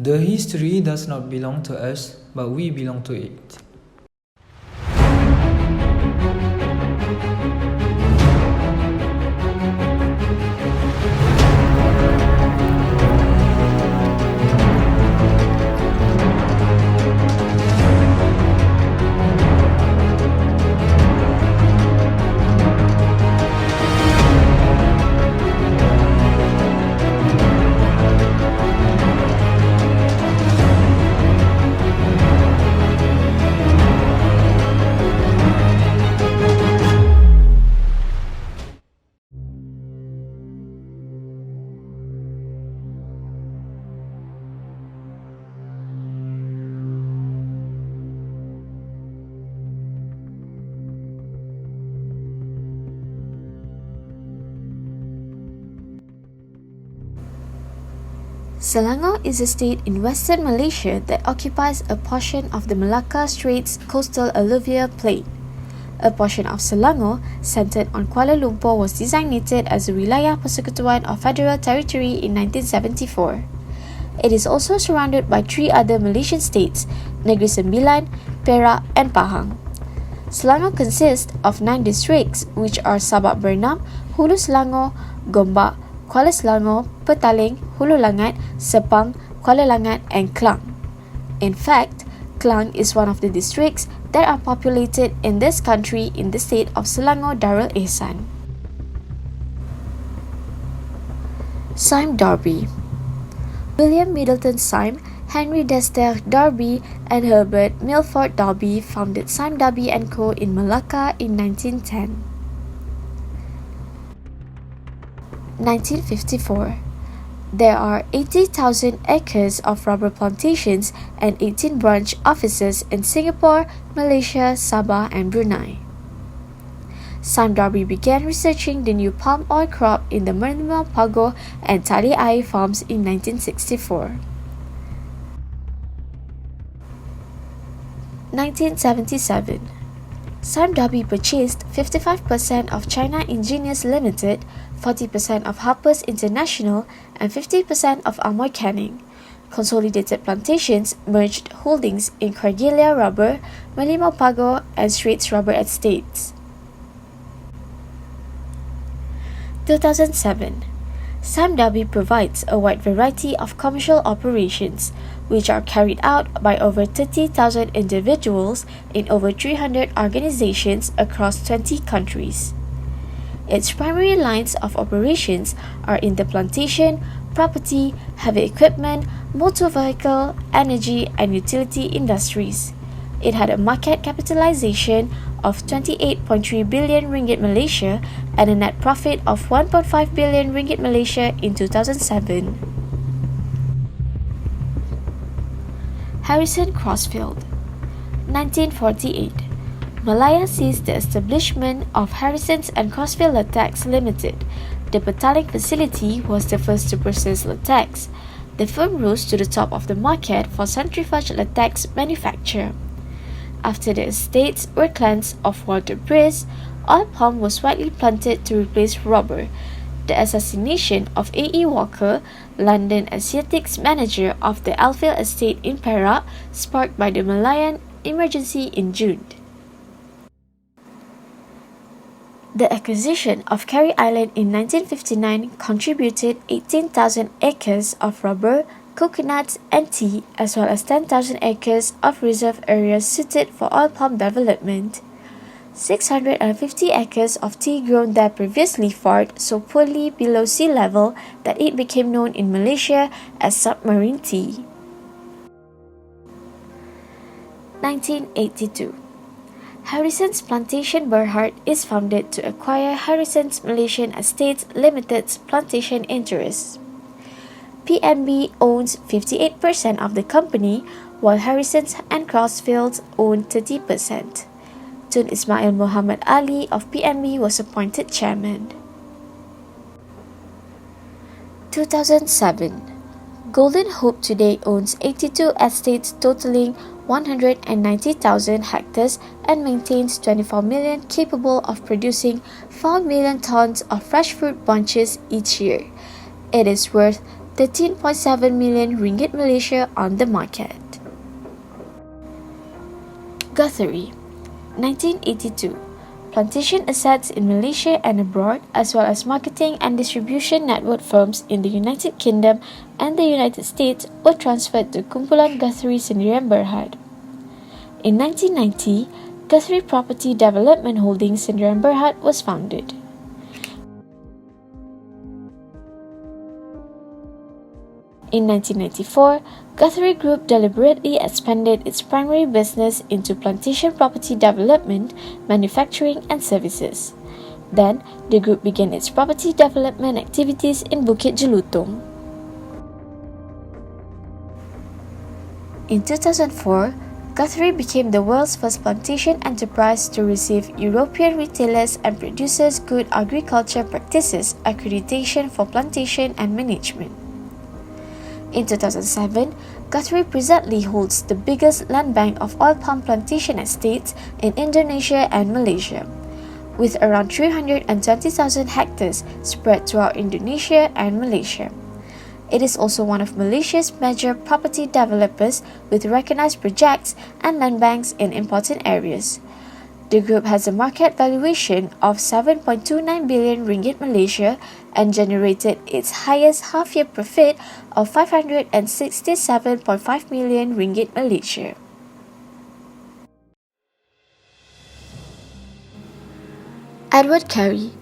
The history does not belong to us, but we belong to it. Selangor is a state in western Malaysia that occupies a portion of the Malacca Straits coastal alluvial plain. A portion of Selangor, centered on Kuala Lumpur, was designated as a Wilayah Persekutuan of Federal Territory in 1974. It is also surrounded by three other Malaysian states, Negeri Sembilan, Perak and Pahang. Selangor consists of 9 districts, which are Sabak Bernam, Hulu Selangor, Gombak, Kuala Selangor, Petaling, Hulu Langat, Sepang, Kuala Langat and Klang. In fact, Klang is one of the districts that are populated in this country in the state of Selangor Darul Ehsan. Sime Darby. William Middleton Sime, Henry Dester Darby and Herbert Milford Darby founded Sime Darby & Co. in Malacca in 1910. 1954. There are 80,000 acres of rubber plantations and 18 branch offices in Singapore, Malaysia, Sabah and Brunei. Sime Darby began researching the new palm oil crop in the Merlimau Pagoh and Tali Air farms in 1964. 1977. Sime Darby purchased 55% of China Engineers Limited, 40% of Harper's International, and 50% of Amoy Canning. Consolidated Plantations merged holdings in Cargilia Rubber, Merlimau Pagoh, and Straits Rubber Estates. 2007. Sime Darby provides a wide variety of commercial operations, which are carried out by over 30,000 individuals in over 300 organizations across 20 countries. Its primary lines of operations are in the plantation, property, heavy equipment, motor vehicle, energy, and utility industries. It had a market capitalization of 28.3 billion ringgit Malaysia and a net profit of 1.5 billion ringgit Malaysia in 2007. Harrison Crossfield. 1948. Malaya seized the establishment of Harrison's and Crossfield Latex Limited. The Petaling facility was the first to process latex. The firm rose to the top of the market for centrifuge latex manufacture. After the estates were cleansed of water breeze, oil palm was widely planted to replace rubber. The assassination of A.E. Walker, London Asiatics manager of the Alfield estate in Perak, sparked by the Malayan emergency in June. The acquisition of Carrey Island in 1959 contributed 18,000 acres of rubber, coconuts and tea, as well as 10,000 acres of reserve areas suited for oil palm development. 650 acres of tea grown there previously fared so poorly below sea level that it became known in Malaysia as submarine tea. 1982. Harrison's Plantation Berhad is founded to acquire Harrison's Malaysian Estates Limited's plantation interests. PNB owns 58% of the company, while Harrison's and Crossfields own 30%. Tun Ismail Muhammad Ali of PNB was appointed chairman. 2007. Golden Hope today owns 82 estates totaling 190,000 hectares and maintains 24 million capable of producing 4 million tons of fresh fruit bunches each year. It is worth 13.7 million ringgit Malaysia on the market. Guthrie, 1982. Plantation assets in Malaysia and abroad, as well as marketing and distribution network firms in the United Kingdom and the United States, were transferred to Kumpulan Guthrie Sdn Bhd. In 1990, Guthrie Property Development Holdings Sdn Bhd was founded. In 1994, Guthrie Group deliberately expanded its primary business into plantation property development, manufacturing and services. Then, the group began its property development activities in Bukit Jelutong. In 2004, Guthrie became the world's first plantation enterprise to receive European Retailers and Producers Good Agriculture Practices accreditation for plantation and management. In 2007, Guthrie presently holds the biggest land bank of oil palm plantation estates in Indonesia and Malaysia, with around 320,000 hectares spread throughout Indonesia and Malaysia. It is also one of Malaysia's major property developers with recognized projects and land banks in important areas. The group has a market valuation of 7.29 billion ringgit Malaysia and generated its highest half-year profit of 567.5 million ringgit Malaysia. Edward Carrey.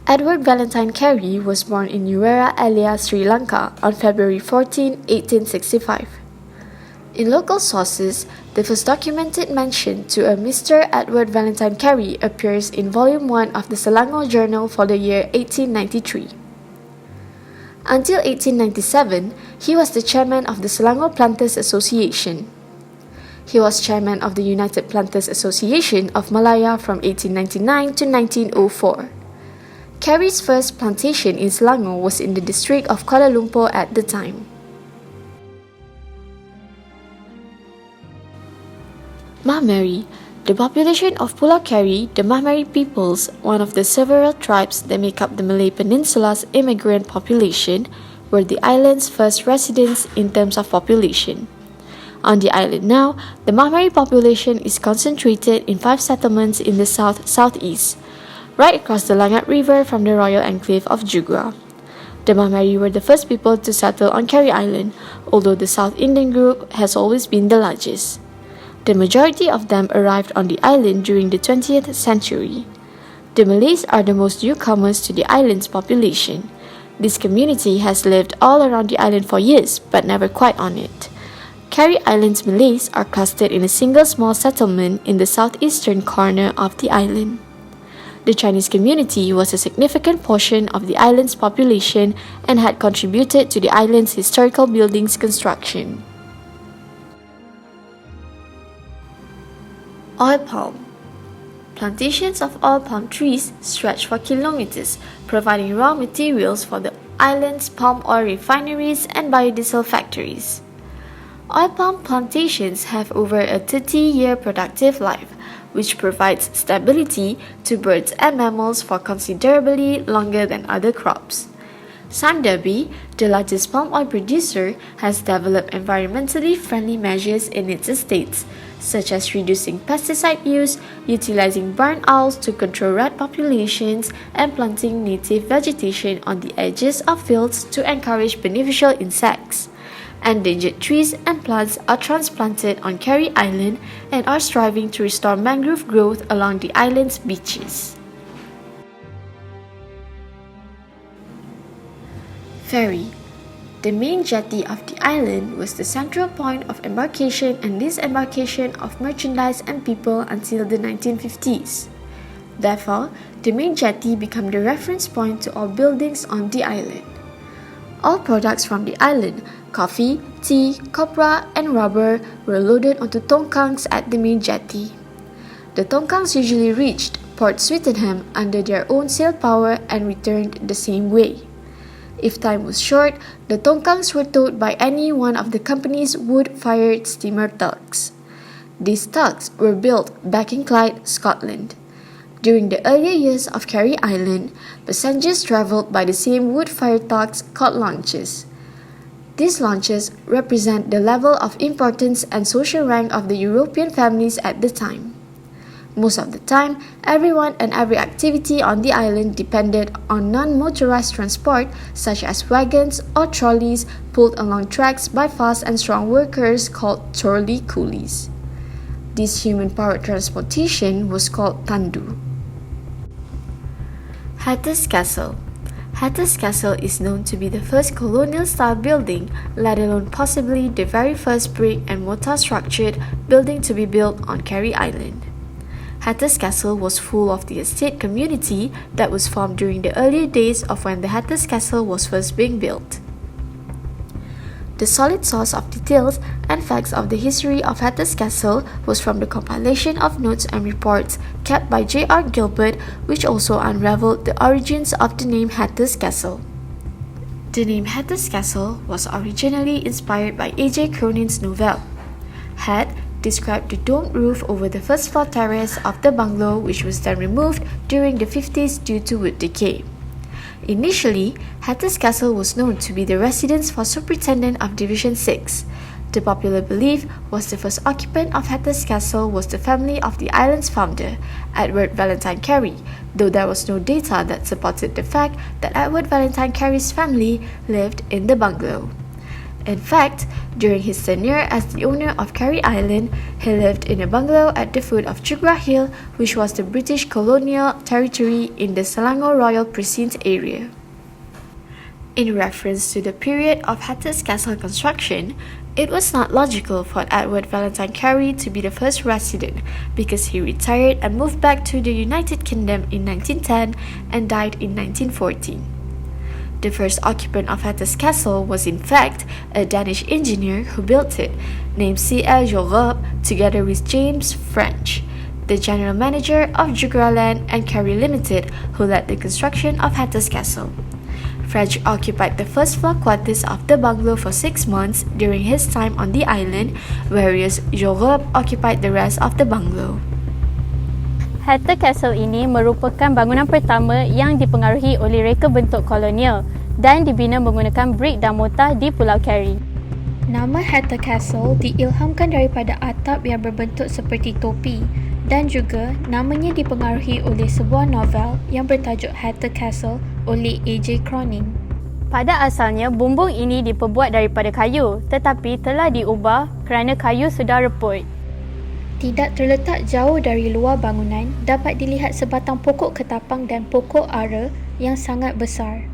Edward Valentine Carrey was born in Nuwara Sri Lanka on February 14, 1865. In local sources, the first documented mention to a Mr. Edward Valentine Carrey appears in Volume 1 of the Selangor Journal for the year 1893. Until 1897, he was the chairman of the Selangor Planters Association. He was chairman of the United Planters Association of Malaya from 1899 to 1904. Carrey's first plantation in Selangor was in the district of Kuala Lumpur at the time. Mahmeri. The population of Pulau Carrey, the Mahmeri peoples, one of the several tribes that make up the Malay Peninsula's immigrant population, were the island's first residents in terms of population. On the island now, the Mahmeri population is concentrated in 5 settlements in the south-southeast, right across the Langat River from the Royal Enclave of Jugua. The Mahmeri were the first people to settle on Carrey Island, although the South Indian group has always been the largest. The majority of them arrived on the island during the 20th century. The Malays are the most newcomers to the island's population. This community has lived all around the island for years, but never quite on it. Carrey Island's Malays are clustered in a single small settlement in the southeastern corner of the island. The Chinese community was a significant portion of the island's population and had contributed to the island's historical buildings construction. Oil palm. Plantations of oil palm trees stretch for kilometers, providing raw materials for the island's palm oil refineries and biodiesel factories. Oil palm plantations have over a 30-year productive life, which provides stability to birds and mammals for considerably longer than other crops. Sanderby, the largest palm oil producer, has developed environmentally friendly measures in its estates, such as reducing pesticide use, utilizing barn owls to control rat populations, and planting native vegetation on the edges of fields to encourage beneficial insects. Endangered trees and plants are transplanted on Carrey Island and are striving to restore mangrove growth along the island's beaches. Ferry. The main jetty of the island was the central point of embarkation and disembarkation of merchandise and people until the 1950s. Therefore, the main jetty became the reference point to all buildings on the island. All products from the island, coffee, tea, copra, and rubber, were loaded onto tongkangs at the main jetty. The tongkangs usually reached Port Swettenham under their own sail power and returned the same way. If time was short, the tongkangs were towed by any one of the company's wood-fired steamer tugs. These tugs were built back in Clyde, Scotland. During the earlier years of Carrey Island, passengers travelled by the same wood-fired tugs called launches. These launches represent the level of importance and social rank of the European families at the time. Most of the time, everyone and every activity on the island depended on non-motorized transport such as wagons or trolleys pulled along tracks by fast and strong workers called trolley coolies. This human-powered transportation was called tandu. Hatter'S Castle. Hatter'S Castle is known to be the first colonial-style building, let alone possibly the very first brick and mortar structured building to be built on Carrey Island. Hatter'S Castle was full of the estate community that was formed during the earlier days of when the Hatter'S Castle was first being built. The solid source of details and facts of the history of Hatter'S Castle was from the compilation of notes and reports kept by J.R. Gilbert, which also unraveled the origins of the name Hatter'S Castle. The name Hatter'S Castle was originally inspired by A.J. Cronin's novel. Hat described the domed roof over the first floor terrace of the bungalow, which was then removed during the 50s due to wood decay. Initially, Hatter'S Castle was known to be the residence for Superintendent of Division 6. The popular belief was the first occupant of Hatter'S Castle was the family of the island's founder, Edward Valentine Carey, though there was no data that supported the fact that Edward Valentine Carey's family lived in the bungalow. In fact, during his tenure as the owner of Carrey Island, he lived in a bungalow at the foot of Jugra Hill, which was the British colonial territory in the Selangor Royal Precinct area. In reference to the period of Hatter'S Castle construction, it was not logical for Edward Valentine Carey to be the first resident because he retired and moved back to the United Kingdom in 1910 and died in 1914. The first occupant of Hatter'S Castle was in fact a Danish engineer who built it, named C.L. Joreup, together with James French, the general manager of Jugraland and Carrey Limited, who led the construction of Hatter'S Castle. French occupied the first floor quarters of the bungalow for 6 months during his time on the island, whereas Joreup occupied the rest of the bungalow. Hatter'S Castle ini merupakan bangunan pertama yang dipengaruhi oleh reka bentuk kolonial dan dibina menggunakan brick dan mortar di Pulau Carrey. Nama Hatter'S Castle diilhamkan daripada atap yang berbentuk seperti topi dan juga namanya dipengaruhi oleh sebuah novel yang bertajuk Hatter'S Castle oleh A.J. Cronin. Pada asalnya, bumbung ini diperbuat daripada kayu tetapi telah diubah kerana kayu sudah reput. Tidak terletak jauh dari luar bangunan, dapat dilihat sebatang pokok ketapang dan pokok ara yang sangat besar.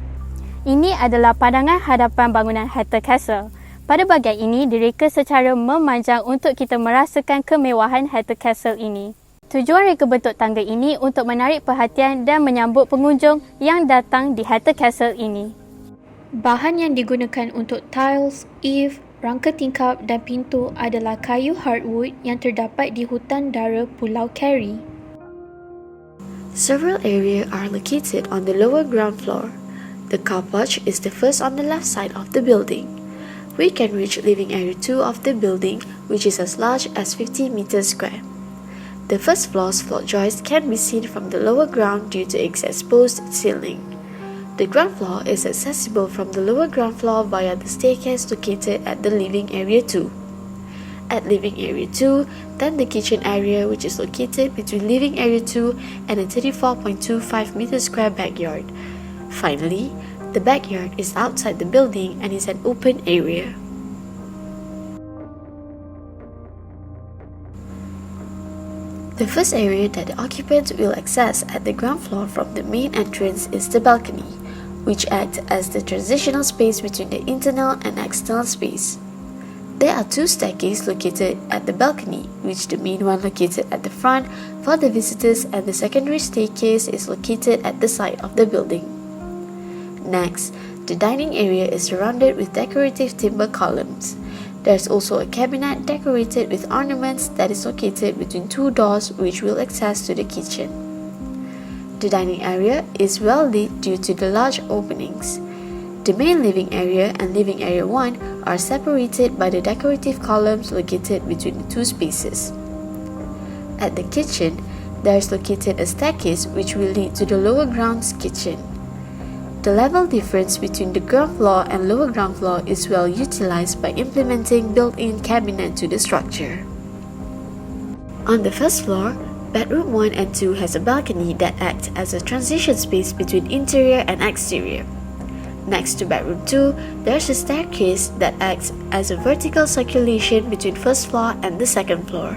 Ini adalah pandangan hadapan bangunan Hatter'S Castle. Pada bahagian ini direka secara memanjang untuk kita merasakan kemewahan Hatter'S Castle ini. Tujuan reka bentuk tangga ini untuk menarik perhatian dan menyambut pengunjung yang datang di Hatter'S Castle ini. Bahan yang digunakan untuk tiles, eave, rangka tingkap dan pintu adalah kayu hardwood yang terdapat di hutan dara Pulau Carrey. Several areas are located on the lower ground floor. The car porch is the first on the left side of the building. We can reach living area 2 of the building, which is as large as 50 meters square. The first floor's floor joists can be seen from the lower ground due to its exposed ceiling. The ground floor is accessible from the lower ground floor via the staircase located at the living area 2. At living area 2, then the kitchen area, which is located between living area 2 and a 34.25 meter square backyard. Finally, the backyard is outside the building and is an open area. The first area that the occupants will access at the ground floor from the main entrance is the balcony, which acts as the transitional space between the internal and external space. There are 2 staircases located at the balcony, which the main one located at the front for the visitors and the secondary staircase is located at the side of the building. Next, the dining area is surrounded with decorative timber columns. There's also a cabinet decorated with ornaments that is located between 2 doors which will access to the kitchen. The dining area is well lit due to the large openings. The main living area and living area 1 are separated by the decorative columns located between the 2 spaces. At the kitchen, there is located a staircase which will lead to the lower grounds kitchen. The level difference between the ground floor and lower ground floor is well utilized by implementing built-in cabinet to the structure. On the first floor, bedroom 1 and 2 has a balcony that acts as a transition space between interior and exterior. Next to bedroom 2, there's a staircase that acts as a vertical circulation between first floor and the second floor.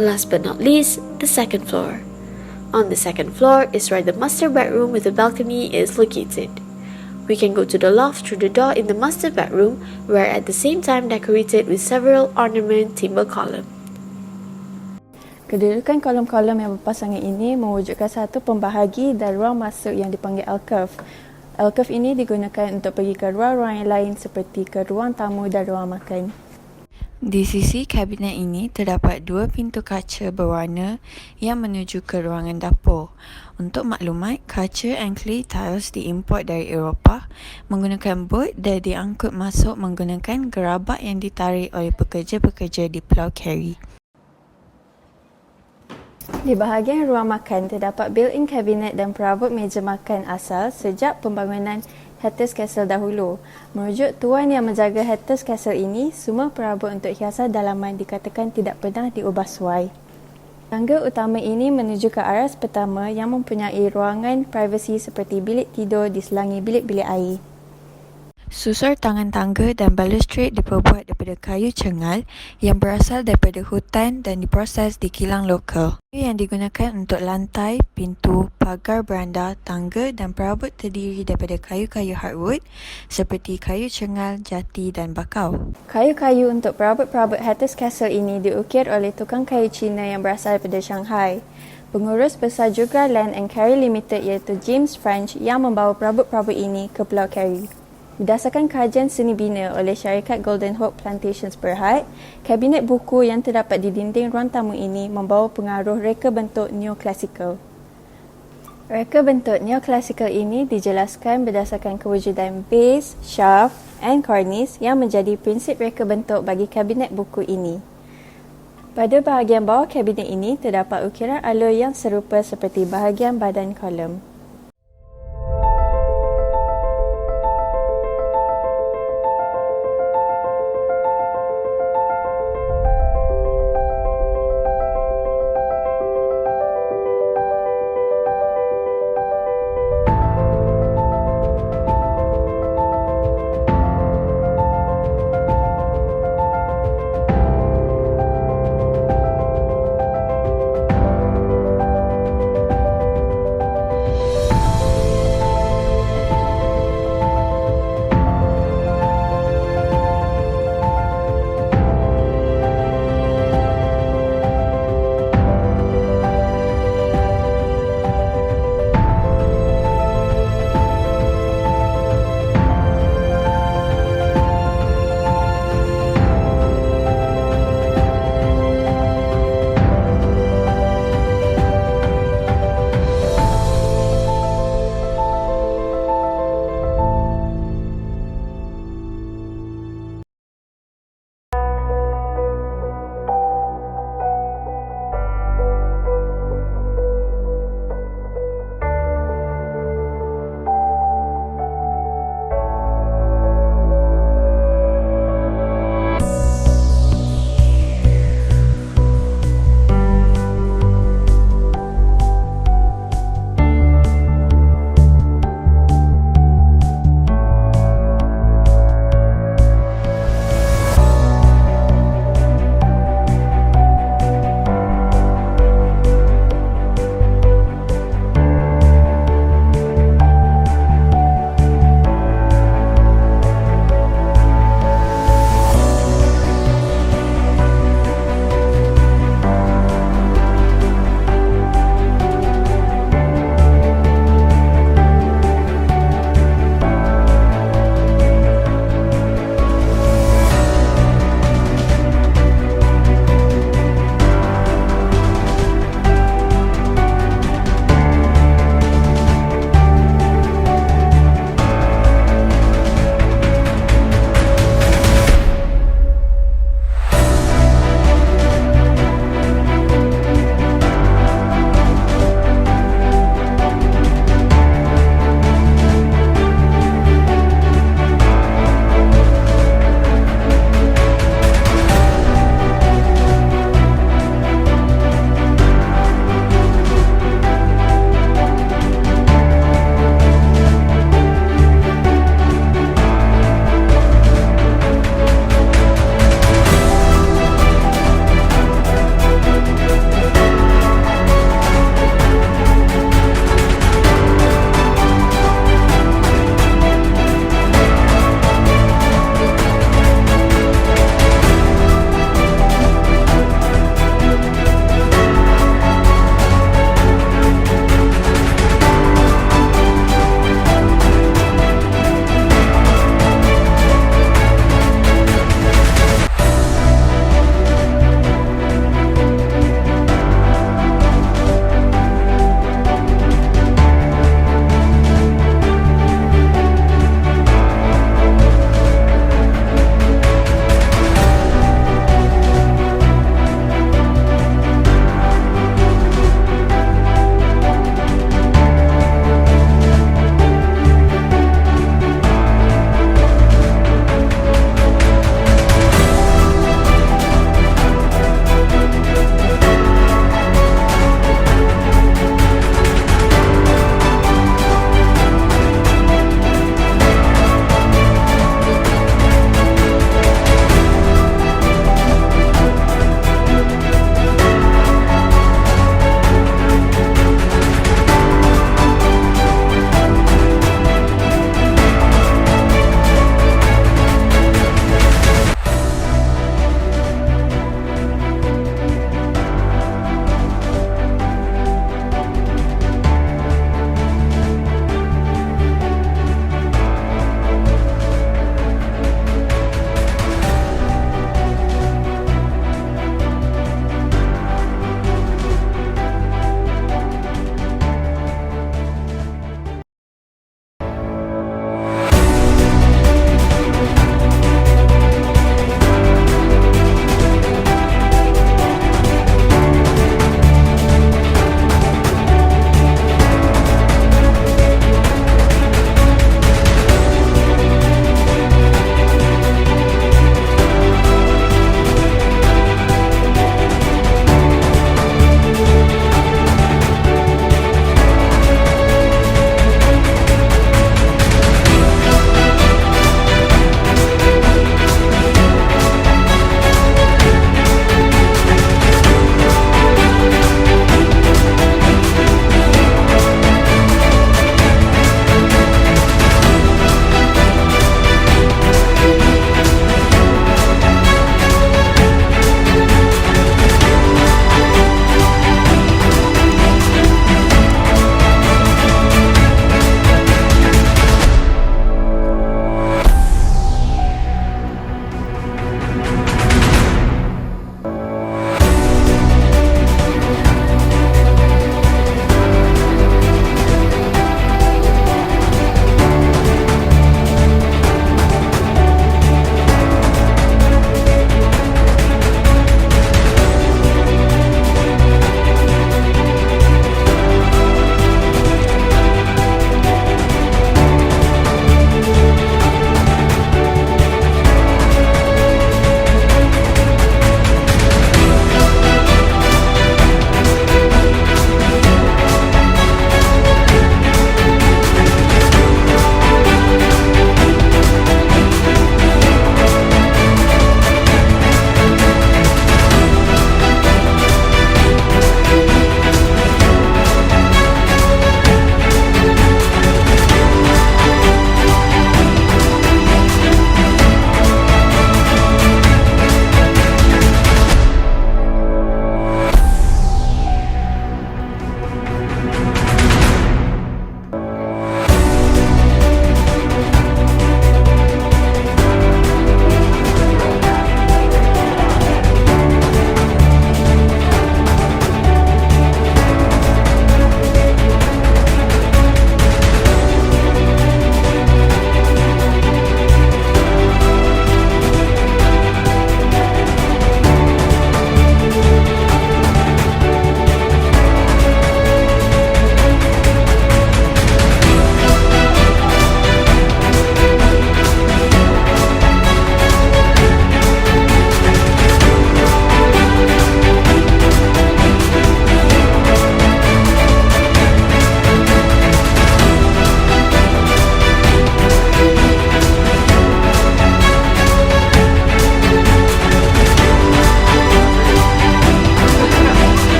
Last but not least, the second floor. On the second floor is where the master bedroom with a balcony is located. We can go to the loft through the door in the master bedroom, where at the same time decorated with several ornament timber column. Kedudukan kolom-kolom yang berpasangan ini mewujudkan satu pembahagi dan ruang masuk yang dipanggil alcove. Alcove ini digunakan untuk pergi ke ruang-ruang yang lain seperti ke ruang tamu dan ruang makan. Di sisi kabinet ini terdapat dua pintu kaca berwarna yang menuju ke ruangan dapur. Untuk maklumat, kaca and clay tiles diimport dari Eropah menggunakan bot dan diangkut masuk menggunakan gerabak yang ditarik oleh pekerja-pekerja di Pulau Carrey. Di bahagian ruang makan terdapat built-in kabinet dan perabot meja makan asal sejak pembangunan Hatter'S Castle dahulu. Merujuk tuan yang menjaga Hatter'S Castle ini, semua perabot untuk hiasan dalaman dikatakan tidak pernah diubah suai. Tangga utama ini menuju ke aras pertama yang mempunyai ruangan privasi seperti bilik tidur diselangi bilik-bilik air. Susur tangan tangga dan balustrade diperbuat daripada kayu cengal yang berasal daripada hutan dan diproses di kilang lokal. Kayu yang digunakan untuk lantai, pintu, pagar beranda, tangga dan perabot terdiri daripada kayu-kayu hardwood seperti kayu cengal, jati dan bakau. Kayu-kayu untuk perabot-perabot Hatter'S Castle ini diukir oleh tukang kayu Cina yang berasal daripada Shanghai. Pengurus besar Jugra Land and Carrey Limited iaitu James French yang membawa perabot-perabot ini ke Pulau Carrey. Berdasarkan kajian seni bina oleh syarikat Golden Hope Plantations Berhad, kabinet buku yang terdapat di dinding ruang tamu ini membawa pengaruh reka bentuk neoklasikal. Reka bentuk neoklasikal ini dijelaskan berdasarkan kewujudan base, shaft and cornice yang menjadi prinsip reka bentuk bagi kabinet buku ini. Pada bahagian bawah kabinet ini terdapat ukiran alur yang serupa seperti bahagian badan kolom.